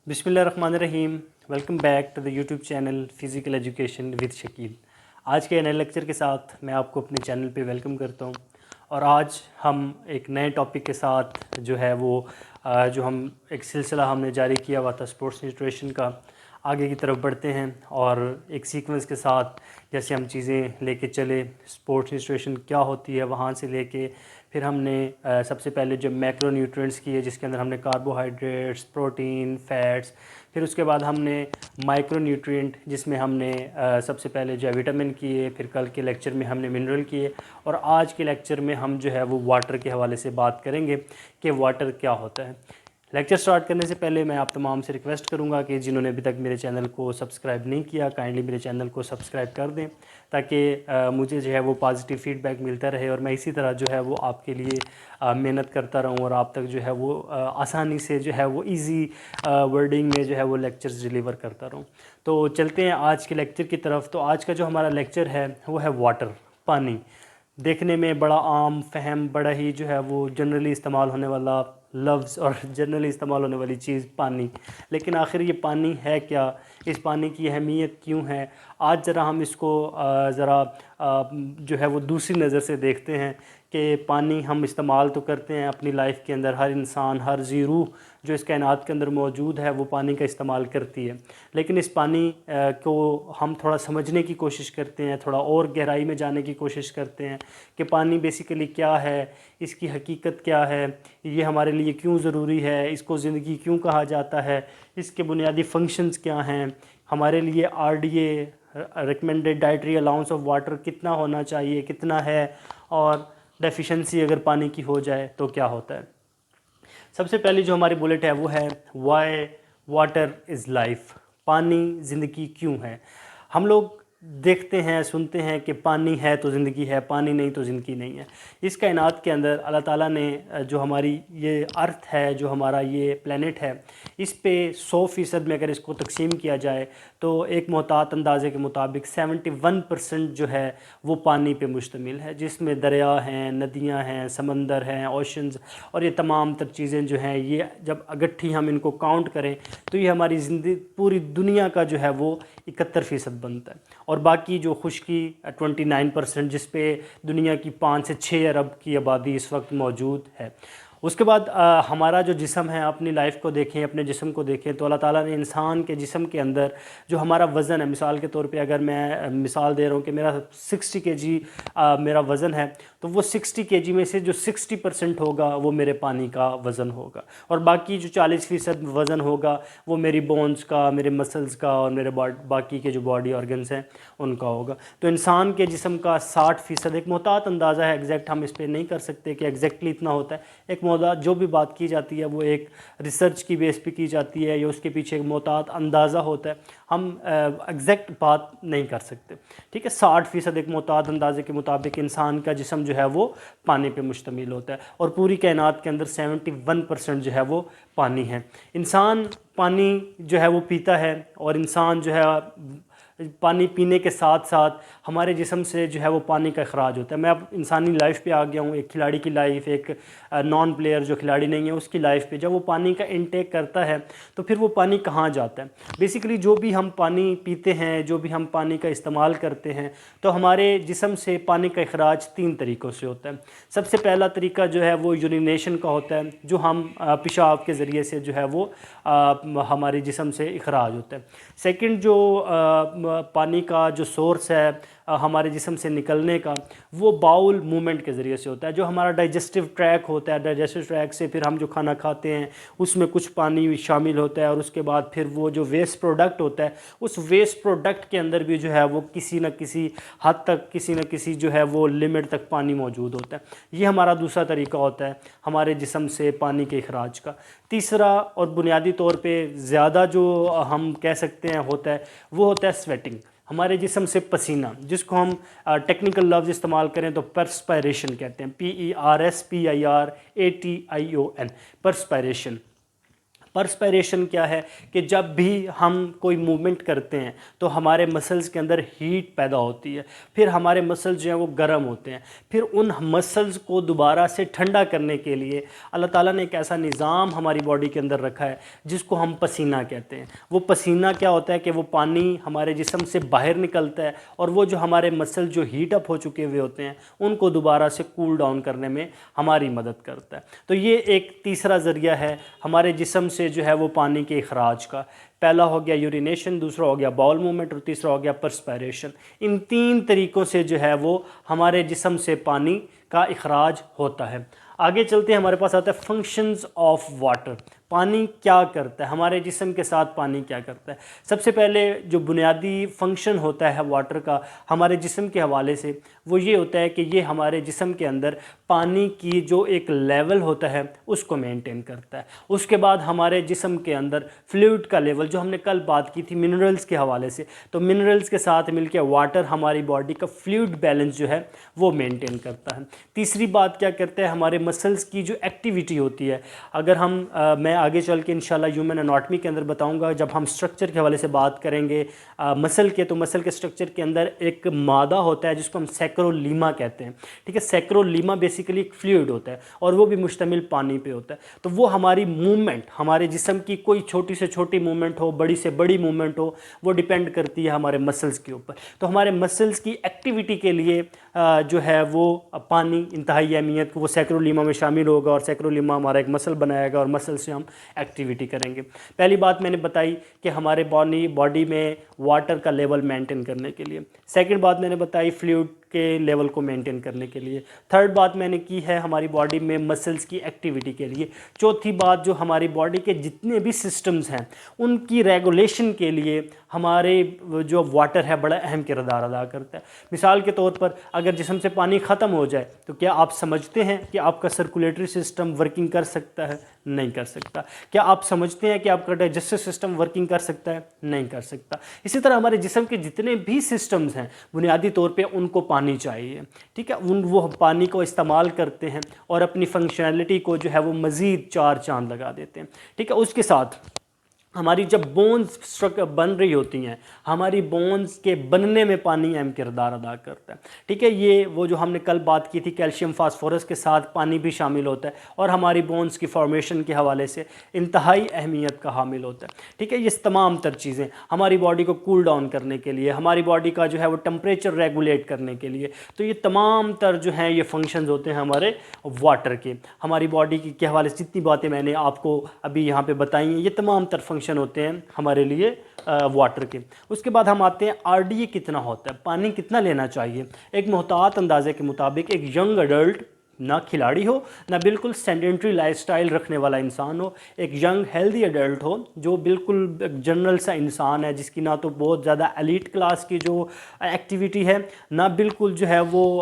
بسم اللہ الرحمن الرحیم. Welcome back to the YouTube channel physical education with Shakeel. آج کے نئے لیکچر کے ساتھ میں آپ کو اپنے چینل پہ ویلکم کرتا ہوں، اور آج ہم ایک نئے ٹاپک کے ساتھ جو ہے وہ جو ہم ایک سلسلہ ہم نے جاری کیا ہوا تھا اسپورٹس نیوٹریشن کا، آگے کی طرف بڑھتے ہیں اور ایک سیکوینس کے ساتھ جیسے ہم چیزیں لے کے چلے. اسپورٹس نیوٹریشن کیا ہوتی ہے وہاں سے لے کے پھر ہم نے سب سے پہلے جو میکرو نیوٹرینٹس کی ہے جس کے اندر ہم نے کاربوہائیڈریٹس، پروٹین، فیٹس، پھر اس کے بعد ہم نے مائکرو نیوٹرینٹ جس میں ہم نے سب سے پہلے جو ہے وٹامن کیے، پھر کل کے لیکچر میں ہم نے منرل کیے، اور آج کے لیکچر میں ہم جو ہے وہ واٹر کے حوالے سے بات کریں گے کہ واٹر کیا ہوتا ہے. لیکچر سٹارٹ کرنے سے پہلے میں آپ تمام سے ریکویسٹ کروں گا کہ جنہوں نے ابھی تک میرے چینل کو سبسکرائب نہیں کیا کائنڈلی میرے چینل کو سبسکرائب کر دیں تاکہ مجھے جو ہے وہ پازیٹیو فیڈ بیک ملتا رہے اور میں اسی طرح جو ہے وہ آپ کے لیے محنت کرتا رہوں اور آپ تک جو ہے وہ آسانی سے جو ہے وہ ایزی ورڈنگ میں جو ہے وہ لیکچرز ڈیلیور کرتا رہوں. تو چلتے ہیں آج کے لیکچر کی طرف. تو آج کا جو ہمارا لیکچر ہے وہ ہے واٹر، پانی. دیکھنے میں بڑا عام فہم، بڑا ہی جو ہے وہ جنرلی استعمال ہونے والا لفظ اور جنرلی استعمال ہونے والی چیز پانی، لیکن آخر یہ پانی ہے کیا؟ اس پانی کی اہمیت کیوں ہے؟ آج ذرا ہم اس کو جو ہے وہ دوسری نظر سے دیکھتے ہیں کہ پانی ہم استعمال تو کرتے ہیں اپنی لائف کے اندر، ہر انسان، ہر ذی روح جو اس کائنات کے اندر موجود ہے وہ پانی کا استعمال کرتی ہے، لیکن اس پانی کو ہم تھوڑا سمجھنے کی کوشش کرتے ہیں، تھوڑا اور گہرائی میں جانے کی کوشش کرتے ہیں کہ پانی بیسیکلی کیا ہے، اس کی حقیقت کیا ہے، یہ ہمارے لیے کیوں ضروری ہے، اس کو زندگی کیوں کہا جاتا ہے، اس کے بنیادی فنکشنز کیا ہیں، ہمارے لیے RDA recommended dietary allowance of water کتنا ہونا چاہیے، کتنا ہے، اور ڈیفیشنسی اگر پانی کی ہو جائے تو کیا ہوتا ہے. سب سے پہلی جو ہماری بلٹ ہے وہ ہے وائی واٹر از لائف. پانی زندگی کیوں ہے؟ ہم لوگ دیکھتے ہیں، سنتے ہیں کہ پانی ہے تو زندگی ہے، پانی نہیں تو زندگی نہیں ہے. اس کائنات کے اندر اللہ تعالیٰ نے جو ہماری یہ ارتھ ہے، جو ہمارا یہ پلینٹ ہے، اس پہ 100% میں اگر اس کو تقسیم کیا جائے تو ایک محتاط اندازے کے مطابق 71% جو ہے وہ پانی پہ مشتمل ہے، جس میں دریا ہیں، ندیاں ہیں، سمندر ہیں، اوشنز، اور یہ تمام تر چیزیں جو ہیں یہ جب اگٹھی ہم ان کو کاؤنٹ کریں تو یہ ہماری زندگی پوری دنیا کا جو ہے وہ 71% بنتا ہے. اور باقی جو خشکی 29% جس پہ دنیا کی 5 سے 6 ارب کی آبادی اس وقت موجود ہے. اس کے بعد ہمارا جو جسم ہے، اپنی لائف کو دیکھیں، اپنے جسم کو دیکھیں تو اللہ تعالیٰ نے انسان کے جسم کے اندر جو ہمارا وزن ہے، مثال کے طور پہ اگر میں مثال دے رہا ہوں کہ میرا 60 kg میرا وزن ہے تو وہ 60 kg میں سے جو 60% ہوگا وہ میرے پانی کا وزن ہوگا، اور باقی جو 40% وزن ہوگا وہ میری بونز کا، میرے مسلز کا، اور میرے باقی کے جو باڈی آرگنز ہیں ان کا ہوگا. تو انسان کے جسم کا 60% ایک محتاط اندازہ ہے، ایگزیکٹ ہم اس پہ نہیں کر سکتے کہ ایگزیکٹلی اتنا ہوتا ہے. ایک محتاط جو بھی بات کی جاتی ہے وہ ایک ریسرچ کی بیس پہ کی جاتی ہے یا اس کے پیچھے ایک محتاط اندازہ ہوتا ہے، ہم ایگزیکٹ بات نہیں کر سکتے. ٹھیک ہے، 60% ایک محتاط اندازے کے مطابق انسان کا جسم جو ہے وہ پانی پہ مشتمل ہوتا ہے، اور پوری کائنات کے اندر 71% جو ہے وہ پانی ہے. انسان پانی جو ہے وہ پیتا ہے، اور انسان جو ہے پانی پینے کے ساتھ ساتھ ہمارے جسم سے جو ہے وہ پانی کا اخراج ہوتا ہے. میں اب انسانی لائف پہ آ گیا ہوں، ایک کھلاڑی کی لائف، ایک نان پلیئر جو کھلاڑی نہیں ہے اس کی لائف پہ. جب وہ پانی کا انٹیک کرتا ہے تو پھر وہ پانی کہاں جاتا ہے؟ بیسیکلی جو بھی ہم پانی پیتے ہیں، جو بھی ہم پانی کا استعمال کرتے ہیں، تو ہمارے جسم سے پانی کا اخراج 3 طریقوں سے ہوتا ہے. سب سے پہلا طریقہ جو ہے وہ یورینیشن کا ہوتا ہے، جو ہم پیشاب کے ذریعے سے جو ہے وہ ہمارے جسم سے اخراج ہوتا ہے. سیکنڈ جو پانی کا جو سورس ہے ہمارے جسم سے نکلنے کا، وہ باؤل موومنٹ کے ذریعے سے ہوتا ہے. جو ہمارا ڈائجسٹو ٹریک ہوتا ہے، ڈائجسٹو ٹریک سے پھر ہم جو کھانا کھاتے ہیں اس میں کچھ پانی شامل ہوتا ہے، اور اس کے بعد پھر وہ جو ویسٹ پروڈکٹ ہوتا ہے اس ویسٹ پروڈکٹ کے اندر بھی جو ہے وہ کسی نہ کسی حد تک، کسی نہ کسی جو ہے وہ لمٹ تک پانی موجود ہوتا ہے. یہ ہمارا دوسرا طریقہ ہوتا ہے ہمارے جسم سے پانی کے اخراج کا. تیسرا اور بنیادی طور پہ زیادہ جو ہم کہہ سکتے ہیں ہوتا ہے وہ ہوتا ہے سویٹنگ، ہمارے جسم سے پسینہ، جس کو ہم ٹیکنیکل لفظ استعمال کریں تو پرسپائریشن کہتے ہیں، PERSPIRATION، پرسپائریشن. پرسپیریشن کیا ہے کہ جب بھی ہم کوئی موومنٹ کرتے ہیں تو ہمارے مسلز کے اندر ہیٹ پیدا ہوتی ہے، پھر ہمارے مسلز جو ہیں وہ گرم ہوتے ہیں، پھر ان مسلز کو دوبارہ سے ٹھنڈا کرنے کے لیے اللہ تعالیٰ نے ایک ایسا نظام ہماری باڈی کے اندر رکھا ہے جس کو ہم پسینہ کہتے ہیں۔ وہ پسینہ کیا ہوتا ہے کہ وہ پانی ہمارے جسم سے باہر نکلتا ہے اور وہ جو ہمارے مسل جو ہیٹ اپ ہو چکے ہوئے ہوتے ہیں ان کو دوبارہ سے کول ڈاؤن کرنے میں ہماری مدد کرتا ہے۔ تو یہ ایک تیسرا ذریعہ ہے ہمارے جسم سے جو ہے وہ پانی کے اخراج کا۔ پہلا ہو گیا یورینیشن، دوسرا ہو گیا باول موومنٹ اور تیسرا ہو گیا پرسپیریشن۔ ان تین طریقوں سے جو ہے وہ ہمارے جسم سے پانی کا اخراج ہوتا ہے۔ آگے چلتے ہیں، ہمارے پاس آتا ہے فنکشنز آف واٹر۔ پانی کیا کرتا ہے، ہمارے جسم کے ساتھ پانی کیا کرتا ہے؟ سب سے پہلے جو بنیادی فنکشن ہوتا ہے واٹر کا ہمارے جسم کے حوالے سے وہ یہ ہوتا ہے کہ یہ ہمارے جسم کے اندر پانی کی جو ایک لیول ہوتا ہے اس کو مینٹین کرتا ہے۔ اس کے بعد ہمارے جسم کے اندر فلوئڈ کا لیول، جو ہم نے کل بات کی تھی منرلز کے حوالے سے، تو منرلز کے ساتھ مل کے واٹر ہماری باڈی کا فلوئڈ بیلنس جو ہے وہ مینٹین کرتا ہے۔ تیسری بات کیا کرتا ہے، ہمارے مسلز کی جو ایکٹیویٹی ہوتی ہے، اگر میں آگے چل کے انشاءاللہ ہیومن اناٹمی کے اندر بتاؤں گا، جب ہم اسٹرکچر کے حوالے سے بات کریں گے مسل کے، تو مسل کے اسٹرکچر کے اندر ایک مادہ ہوتا ہے جس کو ہم سیکرولیما کہتے ہیں، ٹھیک ہے۔ سیکرولیما بیسیکلی ایک فلوئڈ ہوتا ہے اور وہ بھی مشتمل پانی پہ ہوتا ہے، تو وہ ہماری موومنٹ، ہمارے جسم کی کوئی چھوٹی سے چھوٹی موومنٹ ہو، بڑی سے بڑی موومنٹ ہو، وہ ڈیپینڈ کرتی ہے ہمارے مسلز کے اوپر۔ تو ہمارے مسلز کی ایکٹیویٹی کے لیے جو ہے وہ پانی انتہائی اہمیت، وہ سیکرولیما میں شامل ہوگا اور سیکرولیما ہمارا ایک مسل بنائے گا اور مسل سے ہم ایکٹیویٹی کریں گے۔ پہلی بات میں نے بتائی کہ ہمارے باڈی میں واٹر کا لیول مینٹین کرنے کے لیے، سیکنڈ بات میں نے بتائی فلوئڈ کے لیول کو مینٹین کرنے کے لیے، تھرڈ بات میں نے کی ہے ہماری باڈی میں مسلز کی ایکٹیویٹی کے لیے، چوتھی بات جو ہماری باڈی کے جتنے بھی سسٹمز ہیں ان کی ریگولیشن کے لیے ہمارے جو واٹر ہے بڑا اہم کردار ادا کرتا ہے۔ مثال کے طور پر اگر جسم سے پانی ختم ہو جائے تو کیا آپ سمجھتے ہیں کہ آپ کا سرکولیٹری سسٹم ورکنگ کر سکتا ہے؟ نہیں کر سکتا۔ کیا آپ سمجھتے ہیں کہ آپ کا ڈائجسٹو سسٹم ورکنگ کر سکتا ہے؟ نہیں کر سکتا۔ اسی طرح ہمارے جسم کے جتنے بھی سسٹمز ہیں بنیادی طور پہ ان کو پانی چاہیے، ٹھیک ہے۔ وہ پانی کو استعمال کرتے ہیں اور اپنی فنکشنالٹی کو جو ہے وہ مزید چار چاند لگا دیتے ہیں، ٹھیک ہے۔ اس کے ساتھ ہماری جب بونز بن رہی ہوتی ہیں، ہماری بونز کے بننے میں پانی اہم کردار ادا کرتا ہے، ٹھیک ہے۔ یہ وہ جو ہم نے کل بات کی تھی کیلشیم فاسفورس کے ساتھ پانی بھی شامل ہوتا ہے اور ہماری بونز کی فارمیشن کے حوالے سے انتہائی اہمیت کا حامل ہوتا ہے، ٹھیک ہے۔ یہ تمام تر چیزیں ہماری باڈی کو کول ڈاؤن کرنے کے لیے، ہماری باڈی کا جو ہے وہ ٹمپریچر ریگولیٹ کرنے کے لیے، تو یہ تمام تر جو ہیں یہ فنکشنز ہوتے ہیں ہمارے واٹر کے۔ ہماری باڈی کے حوالے سے جتنی باتیں میں نے آپ کو ابھی یہاں پہ بتائی ہیں یہ تمام تر فنکشن ہوتے ہیں ہمارے لیے واٹر کے۔ اس کے بعد ہم آتے ہیں آر ڈی اے کتنا ہوتا ہے، پانی کتنا لینا چاہیے۔ ایک محتاط اندازے کے مطابق ایک ینگ ایڈلٹ، نہ کھلاڑی ہو نہ بالکل سیڈنٹری لائف سٹائل رکھنے والا انسان ہو، ایک ینگ ہیلدی ایڈلٹ ہو جو بالکل جنرل سا انسان ہے، جس کی نہ تو بہت زیادہ ایلیٹ کلاس کی جو ایکٹیویٹی ہے نہ بالکل جو ہے وہ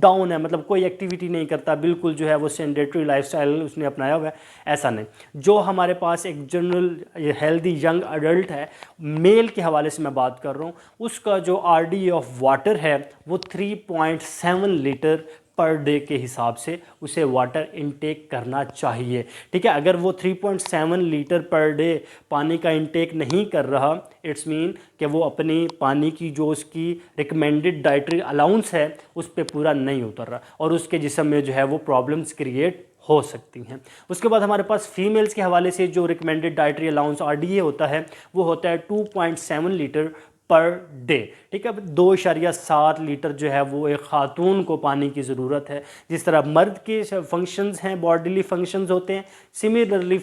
ڈاؤن ہے، مطلب کوئی ایکٹیویٹی نہیں کرتا، بالکل جو ہے وہ سیڈنٹری لائف سٹائل اس نے اپنایا ہوا ہے، ایسا نہیں۔ جو ہمارے پاس ایک جنرل ہیلدی ینگ ایڈلٹ ہے، میل کے حوالے سے میں بات کر رہا ہوں، اس کا جو R D A of water ہے وہ 3.7 لیٹر پر ڈے کے حساب سے اسے واٹر انٹیک کرنا چاہیے، ٹھیک ہے۔ اگر وہ 3.7 لیٹر پر ڈے پانی کا انٹیک نہیں کر رہا، اٹس مین کہ وہ اپنی پانی کی جو اس کی ریکمینڈڈ ڈائٹری الاؤنس ہے اس پہ پورا نہیں اتر رہا اور اس کے جسم میں جو ہے وہ پرابلمس کریٹ ہو سکتی ہیں۔ اس کے بعد ہمارے پاس فیمیلز کے حوالے سے جو recommended dietary allowance R D A ہوتا ہے وہ ہوتا ہے 2.7 لیٹر پر ڈے، ٹھیک ہے۔ 2.7 لیٹر جو ہے وہ ایک خاتون کو پانی کی ضرورت ہے، جس طرح مرد کے فنکشنز ہیں، باڈیلی فنکشنز ہوتے ہیں، سملرلی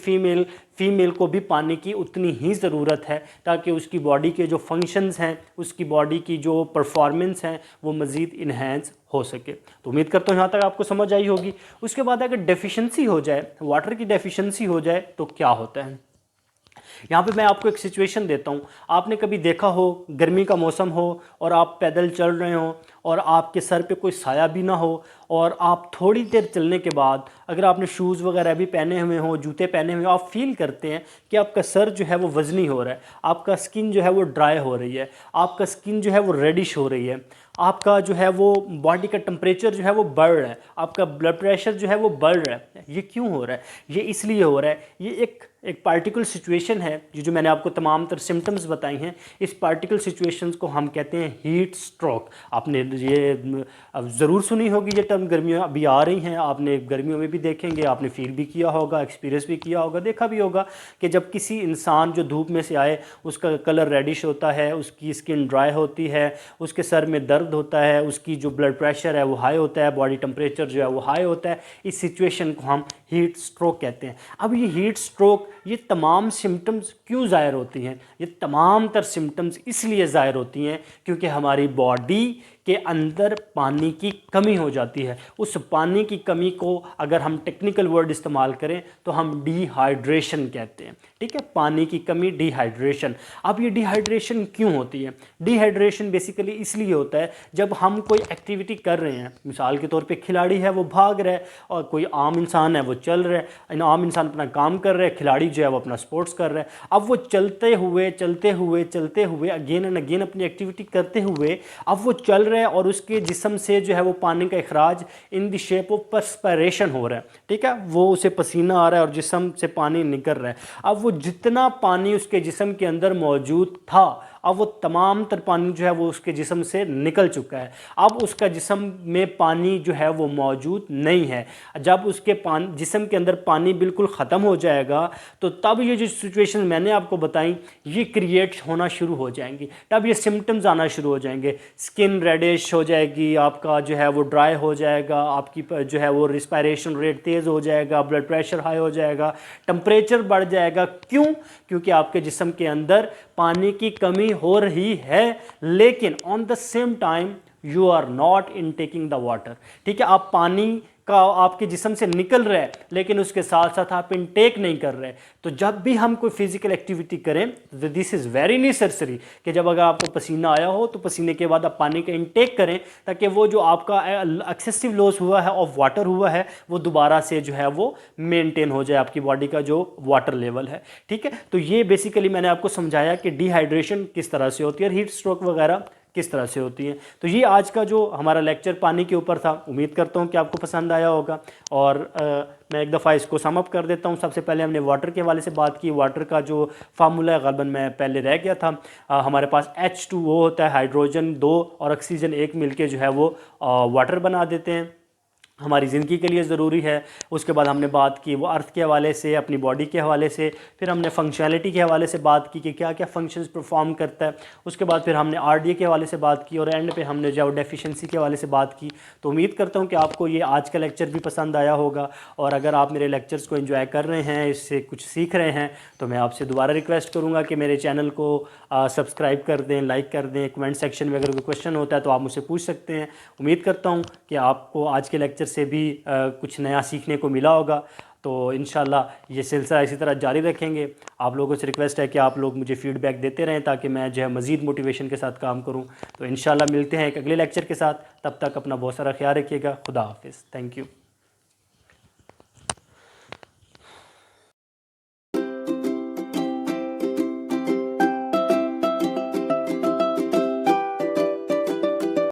فیمیل کو بھی پانی کی اتنی ہی ضرورت ہے تاکہ اس کی باڈی کے جو فنکشنز ہیں، اس کی باڈی کی جو پرفارمنس ہیں وہ مزید انہینس ہو سکے۔ تو امید کرتا ہوں یہاں تک آپ کو سمجھ آئی ہوگی۔ اس کے بعد اگر ڈیفیشنسی ہو جائے، واٹر کی ڈیفیشنسی ہو جائے تو کیا ہوتا ہے؟ یہاں پہ میں آپ کو ایک سچویشن دیتا ہوں۔ آپ نے کبھی دیکھا ہو گرمی کا موسم ہو اور آپ پیدل چل رہے ہوں اور آپ کے سر پہ کوئی سایہ بھی نہ ہو اور آپ تھوڑی دیر چلنے کے بعد اگر آپ نے شوز وغیرہ بھی پہنے ہوئے ہوں، جوتے پہنے ہوئے ہوں، آپ فیل کرتے ہیں کہ آپ کا سر جو ہے وہ وزنی ہو رہا ہے، آپ کا سکن جو ہے وہ ڈرائی ہو رہی ہے، آپ کا سکن جو ہے وہ ریڈش ہو رہی ہے۔ آپ کا جو ہے وہ باڈی کا ٹمپریچر جو ہے وہ بڑھ رہا ہے، آپ کا بلڈ پریشر جو ہے وہ بڑھ رہا ہے۔ یہ کیوں ہو رہا ہے؟ یہ اس لیے ہو رہا ہے، یہ ایک پارٹیکل سچویشن ہے، جو میں نے آپ کو تمام تر سمٹمز بتائی ہیں، اس پارٹیکل سچویشنز کو ہم کہتے ہیں ہیٹ سٹروک۔ آپ نے یہ ضرور سنی ہوگی یہ ٹرم، گرمیاں ابھی آ رہی ہیں، آپ نے گرمیوں میں بھی دیکھیں گے، آپ نے فیل بھی کیا ہوگا، ایکسپیرینس بھی کیا ہوگا، دیکھا بھی ہوگا کہ جب کسی انسان جو دھوپ میں سے آئے اس کا کلر ریڈش ہوتا ہے، اس کی اسکن ڈرائی ہوتی ہے، اس کے سر میں درد ہوتا ہے، اس کی جو بلڈ پریشر ہے وہ ہائی ہوتا ہے، باڈی ٹمپریچر جو ہے وہ ہائی ہوتا ہے، اس سچویشن کو ہم ہیٹ سٹروک کہتے ہیں۔ اب یہ ہیٹ سٹروک، یہ تمام سمٹمز کیوں ظاہر ہوتی ہیں؟ یہ تمام تر سمٹمز اس لیے ظاہر ہوتی ہیں کیونکہ ہماری باڈی کے اندر پانی کی کمی ہو جاتی ہے۔ اس پانی کی کمی کو اگر ہم ٹیکنیکل ورڈ استعمال کریں تو ہم ڈی ہائیڈریشن کہتے ہیں، ٹھیک ہے؟ پانی کی کمی، ڈی ہائیڈریشن۔ اب یہ ڈی ہائیڈریشن کیوں ہوتی ہے؟ ڈی ہائیڈریشن بیسیکلی اس لیے ہوتا ہے جب ہم کوئی ایکٹیویٹی کر رہے ہیں، مثال کے طور پہ کھلاڑی ہے وہ بھاگ رہا ہے، اور کوئی عام انسان ہے وہ چل رہا ہے، عام انسان اپنا کام کر رہا ہے، کھلاڑی جو ہے وہ اپنا سپورٹس کر رہا ہے۔ اب وہ چلتے ہوئے اگین اینڈ اگین اپنی ایکٹیویٹی کرتے ہوئے اب وہ چل رہا ہے، اور اس کے جسم سے جو ہے وہ پانی کا اخراج ان دی شیپ آف پرسپیریشن ہو رہا ہے، ٹھیک ہے؟ وہ اسے پسینہ آ رہا ہے اور جسم سے پانی نکل رہا ہے۔ اب وہ جتنا پانی اس کے جسم کے اندر موجود تھا، اب وہ تمام تر پانی جو ہے وہ اس کے جسم سے نکل چکا ہے۔ اب اس کا جسم میں پانی جو ہے وہ موجود نہیں ہے۔ جب اس کے جسم کے اندر پانی بالکل ختم ہو جائے گا تو تب یہ جو سچویشن میں نے آپ کو بتائیں یہ کریٹ ہونا شروع ہو جائیں گی، تب یہ سمٹمز آنا شروع ہو جائیں گے۔ سکن ریڈش ہو جائے گی، آپ کا جو ہے وہ ڈرائی ہو جائے گا، آپ کی جو ہے وہ ریسپائریشن ریٹ تیز ہو جائے گا، بلڈ پریشر ہائی ہو جائے گا، ٹمپریچر بڑھ جائے گا۔ کیوں؟ کیونکہ آپ کے جسم کے اندر پانی کی کمی ہو رہی ہے، لیکن on the same time you are not intaking the water, ٹھیک ہے؟ آپ پانی کا آپ کے جسم سے نکل رہا ہے لیکن اس کے ساتھ ساتھ آپ انٹیک نہیں کر رہے۔ تو جب بھی ہم کوئی فزیکل ایکٹیویٹی کریں تو دس از ویری نیسیسری کہ جب اگر آپ کو پسینہ آیا ہو تو پسینے کے بعد آپ پانی کا انٹیک کریں، تاکہ وہ جو آپ کا ایکسیسو لاس ہوا ہے آف واٹر ہوا ہے وہ دوبارہ سے جو ہے وہ مینٹین ہو جائے، آپ کی باڈی کا جو واٹر لیول ہے، ٹھیک ہے؟ تو یہ بیسیکلی میں نے آپ کو سمجھایا کہ ڈی ہائیڈریشن کس طرح سے ہوتی ہے اور ہیٹ سٹروک وغیرہ کس طرح سے ہوتی ہیں۔ تو یہ آج کا جو ہمارا لیکچر پانی کے اوپر تھا، امید کرتا ہوں کہ آپ کو پسند آیا ہوگا، اور میں ایک دفعہ اس کو سم اپ کر دیتا ہوں۔ سب سے پہلے ہم نے واٹر کے حوالے سے بات کی، واٹر کا جو فارمولہ ہے غالباً میں پہلے رہ گیا تھا، ہمارے پاس H2O ہوتا ہے، ہائیڈروجن 2 اور آکسیجن 1 مل کے جو ہے وہ واٹر بنا دیتے ہیں، ہماری زندگی کے لیے ضروری ہے۔ اس کے بعد ہم نے بات کی وہ ارتھ کے حوالے سے، اپنی باڈی کے حوالے سے، پھر ہم نے فنکشنالٹی کے حوالے سے بات کی کہ کیا کیا فنکشنز پرفارم کرتا ہے، اس کے بعد پھر ہم نے RDA کے حوالے سے بات کی، اور اینڈ پہ ہم نے جو ڈیفیشنسی کے حوالے سے بات کی۔ تو امید کرتا ہوں کہ آپ کو یہ آج کا لیکچر بھی پسند آیا ہوگا، اور اگر آپ میرے لیکچرز کو انجوائے کر رہے ہیں، اس سے کچھ سیکھ رہے ہیں، تو میں آپ سے دوبارہ ریکویسٹ کروں گا کہ میرے چینل کو سبسکرائب کر دیں، لائک کر دیں، کمنٹ سیکشن میں اگر کوئی کویشچن ہوتا ہے تو آپ مجھ سے پوچھ سکتے ہیں۔ امید کرتا ہوں کہ آپ کو آج کے لیکچر سے بھی کچھ نیا سیکھنے کو ملا ہوگا۔ تو انشاءاللہ یہ سلسلہ اسی طرح جاری رکھیں گے۔ آپ لوگوں سے ریکویسٹ ہے کہ آپ لوگ مجھے فیڈ بیک دیتے رہیں تاکہ میں جو ہے مزید موٹیویشن کے ساتھ کام کروں۔ تو انشاءاللہ ملتے ہیں ایک اگلے لیکچر کے ساتھ، تب تک اپنا بہت سارا خیال رکھیے گا۔ خدا حافظ، تھینک یو۔